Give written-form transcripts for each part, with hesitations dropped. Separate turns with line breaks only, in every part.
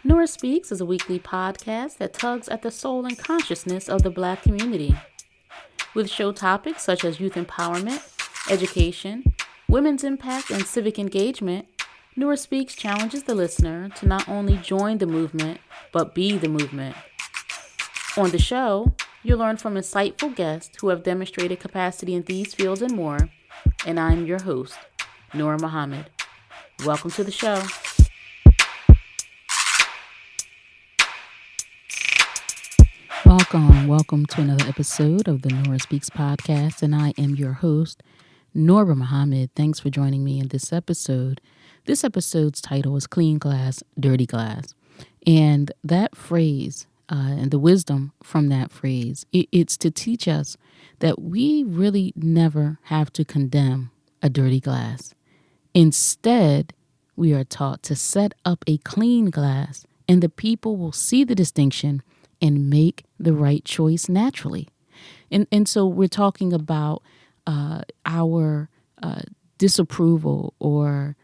Nora Speaks is a weekly podcast that tugs at the soul and consciousness of the Black community. With show topics such as youth empowerment, education, women's impact, and civic engagement, Nora Speaks challenges the listener to not only join the movement, but be the movement. On the show, you'll learn from insightful guests who have demonstrated capacity in these fields and more, and I'm your host, Nora Muhammad. Welcome to the show. Welcome to another episode of the Nora Speaks podcast, and I am your host, Nora Muhammad. Thanks for joining me in this episode. This episode's title is Clean Glass, Dirty Glass, and that phrase and the wisdom from that phrase, it's to teach us that we really never have to condemn a dirty glass. Instead, we are taught to set up a clean glass, and the people will see the distinction and make the right choice naturally. And so we're talking about our disapproval or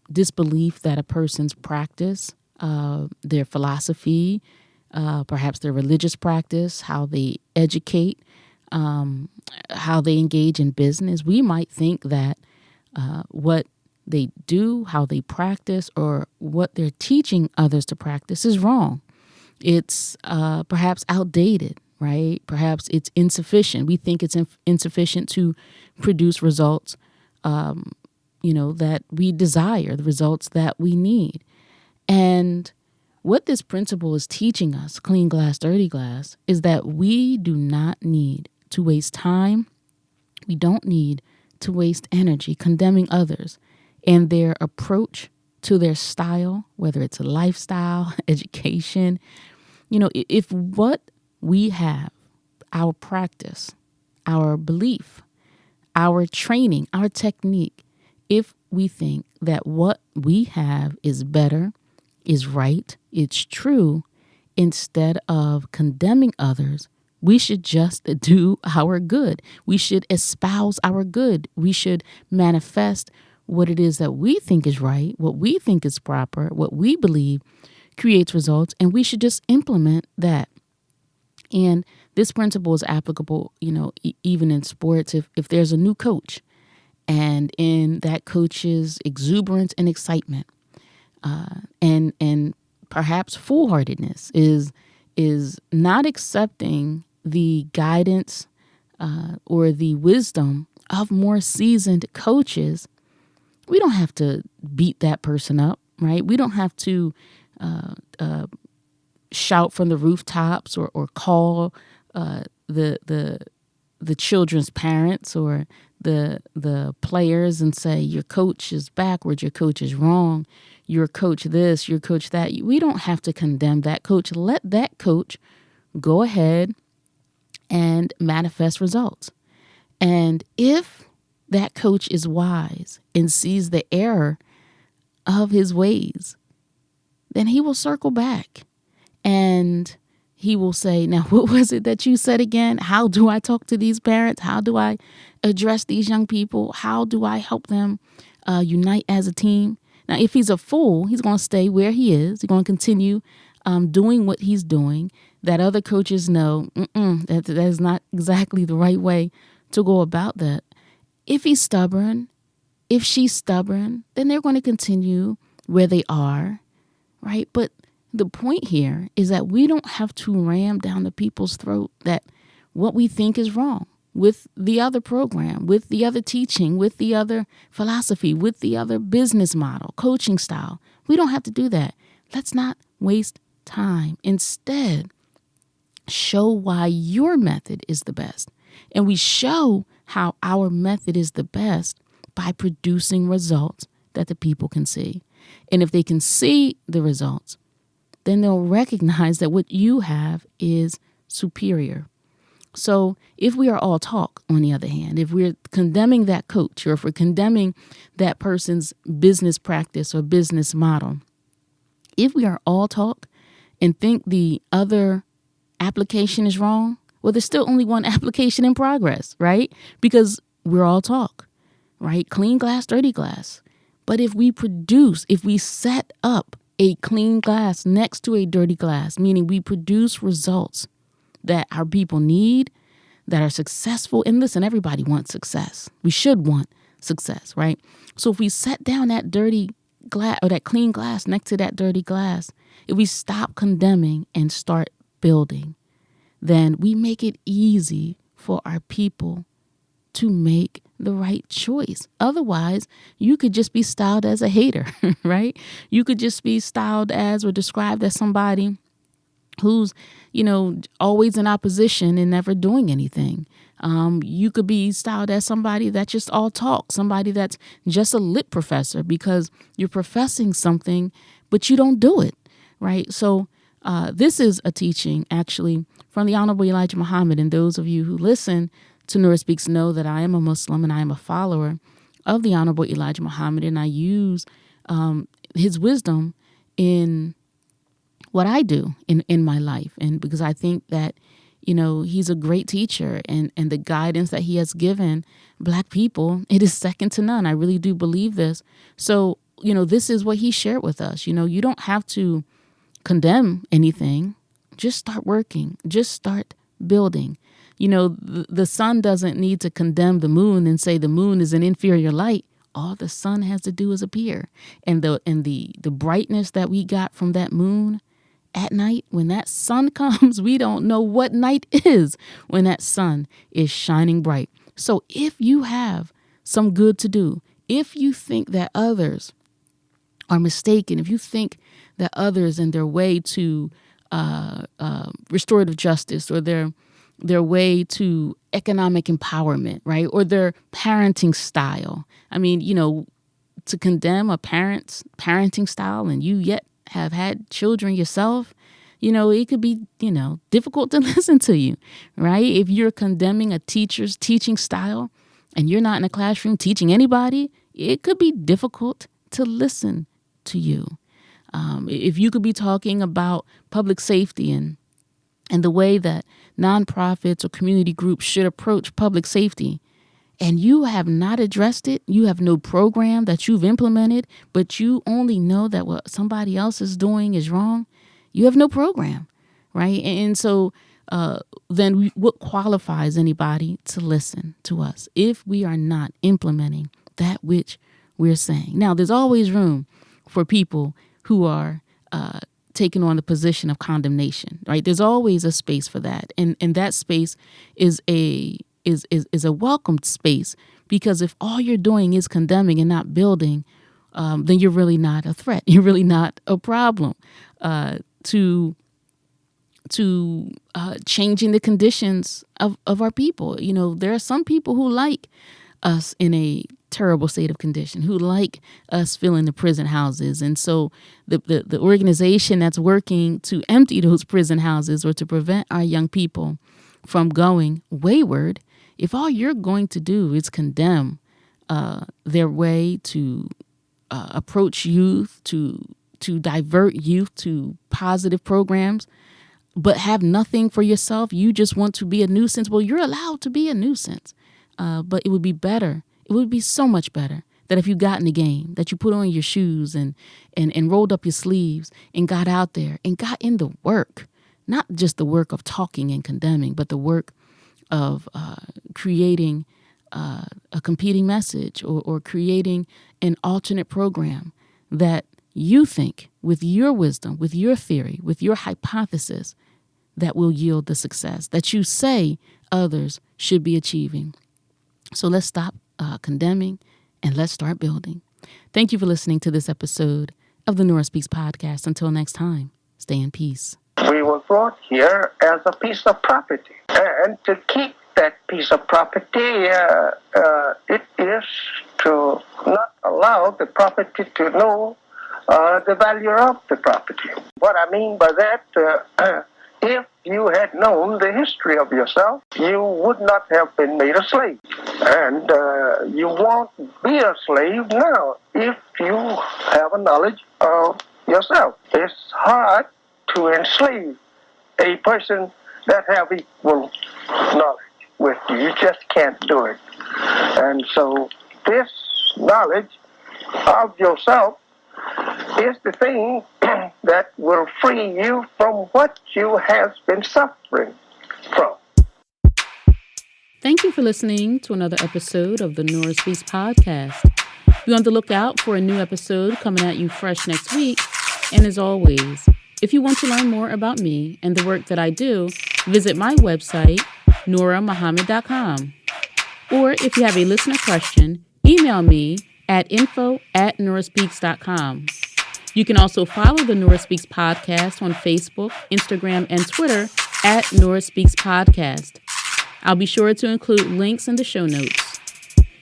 disbelief that a person's practice, their philosophy, perhaps their religious practice, how they educate, how they engage in business. We might think that what they do, how they practice, or what they're teaching others to practice is wrong. It's perhaps outdated, right? Perhaps it's insufficient. We think it's insufficient to produce results, that we desire, the results that we need. And what this principle is teaching us, clean glass, dirty glass, is that we do not need to waste time. We don't need to waste energy condemning others and their approach to their style, whether it's a lifestyle, education. If what we have, our practice, our belief, our training, our technique, if we think that what we have is better, is right, it's true, instead of condemning others, we should just do our good. We should espouse our good. We should manifest what it is that we think is right, what we think is proper, what we believe creates results, and we should just implement that. And this principle is applicable, even in sports. If there's a new coach, and in that coach's exuberance and excitement, and perhaps foolhardiness is not accepting the guidance or the wisdom of more seasoned coaches, we don't have to beat that person up, right? We don't have to shout from the rooftops or call the children's parents or the players and say your coach is backwards, your coach is wrong, your coach this, your coach that. We don't have to condemn that coach. Let that coach go ahead and manifest results. And if that coach is wise and sees the error of his ways, then he will circle back and he will say, now, what was it that you said again? How do I talk to these parents? How do I address these young people? How do I help them unite as a team? Now, if he's a fool, he's going to stay where he is. He's going to continue doing what he's doing. That other coaches know that is not exactly the right way to go about that. If he's stubborn, if she's stubborn, then they're going to continue where they are, right? But the point here is that we don't have to ram down the people's throat that what we think is wrong with the other program, with the other teaching, with the other philosophy, with the other business model, coaching style. We don't have to do that. Let's not waste time. Instead, show why your method is the best. And we show how our method is the best by producing results that the people can see. And if they can see the results, then they'll recognize that what you have is superior. So if we are all talk, on the other hand, if we're condemning that coach or if we're condemning that person's business practice or business model, if we are all talk and think the other application is wrong, well, there's still only one application in progress, right? Because we're all talk, right? Clean glass, dirty glass. But if we produce, if we set up a clean glass next to a dirty glass, meaning we produce results that our people need, that are successful. And listen, everybody wants success. We should want success, right? So if we set down that dirty glass or that clean glass next to that dirty glass, if we stop condemning and start building, then we make it easy for our people to make the right choice. Otherwise, you could just be styled as a hater, right? You could just be styled as or described as somebody who's, always in opposition and never doing anything. You could be styled as somebody that just all talk, somebody that's just a lit professor because you're professing something, but you don't do it, right? So this is a teaching, actually, from the Honorable Elijah Muhammad. And those of you who listen to Noor Speaks know that I am a Muslim and I am a follower of the Honorable Elijah Muhammad, and I use his wisdom in what I do in my life. And because I think that, he's a great teacher, and the guidance that he has given Black people, it is second to none. I really do believe this. So, this is what he shared with us. You don't have to condemn anything. Just start working. Just start building. The sun doesn't need to condemn the moon and say the moon is an inferior light. All the sun has to do is appear. And the brightness that we got from that moon at night, when that sun comes, we don't know what night is when that sun is shining bright. So if you have some good to do, if you think that others are mistaken, if you think that others and their way to restorative justice, or their way to economic empowerment, right, or their parenting style. I mean, to condemn a parent's parenting style and you yet have had children yourself, it could be, difficult to listen to you, right? If you're condemning a teacher's teaching style and you're not in a classroom teaching anybody, it could be difficult to listen to you. If you could be talking about public safety and the way that nonprofits or community groups should approach public safety, and you have not addressed it, you have no program that you've implemented, but you only know that what somebody else is doing is wrong, you have no program, right? And so then what qualifies anybody to listen to us if we are not implementing that which we're saying? Now, there's always room for people who are taking on the position of condemnation, right? There's always a space for that. And that space is a welcomed space, because if all you're doing is condemning and not building, then you're really not a threat. You're really not a problem to changing the conditions of our people. There are some people who like us in a terrible state of condition, who like us filling the prison houses. And so the organization that's working to empty those prison houses or to prevent our young people from going wayward, if all you're going to do is condemn their way to approach youth, to divert youth to positive programs, but have nothing for yourself, you just want to be a nuisance, well, you're allowed to be a nuisance. But it would be better. It would be so much better that if you got in the game, that you put on your shoes and rolled up your sleeves and got out there and got in the work, not just the work of talking and condemning, but the work of creating a competing message or creating an alternate program that you think, with your wisdom, with your theory, with your hypothesis, that will yield the success that you say others should be achieving. So let's stop condemning and let's start building. Thank you for listening to this episode of the Noor Speaks podcast. Until next time, stay in peace.
We were brought here as a piece of property. And to keep that piece of property, it is to not allow the property to know the value of the property. What I mean by that, if you had known the history of yourself, you would not have been made a slave. And you won't be a slave now if you have a knowledge of yourself. It's hard to enslave a person that have equal knowledge with you. You just can't do it. And so this knowledge of yourself is the thing that will free you from what you have been suffering from.
Thank you for listening to another episode of the Nora Speaks podcast. Be on the lookout for a new episode coming at you fresh next week. And as always, if you want to learn more about me and the work that I do, visit my website, norahmuhammad.com. Or if you have a listener question, email me at info@noraspeaks.com. You can also follow the Nora Speaks podcast on Facebook, Instagram, and Twitter at Nora Speaks Podcast. I'll be sure to include links in the show notes.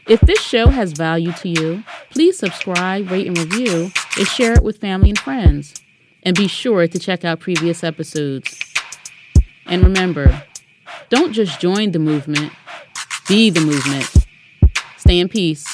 If this show has value to you, please subscribe, rate, and review, and share it with family and friends. And be sure to check out previous episodes. And remember, don't just join the movement, be the movement. Stay in peace.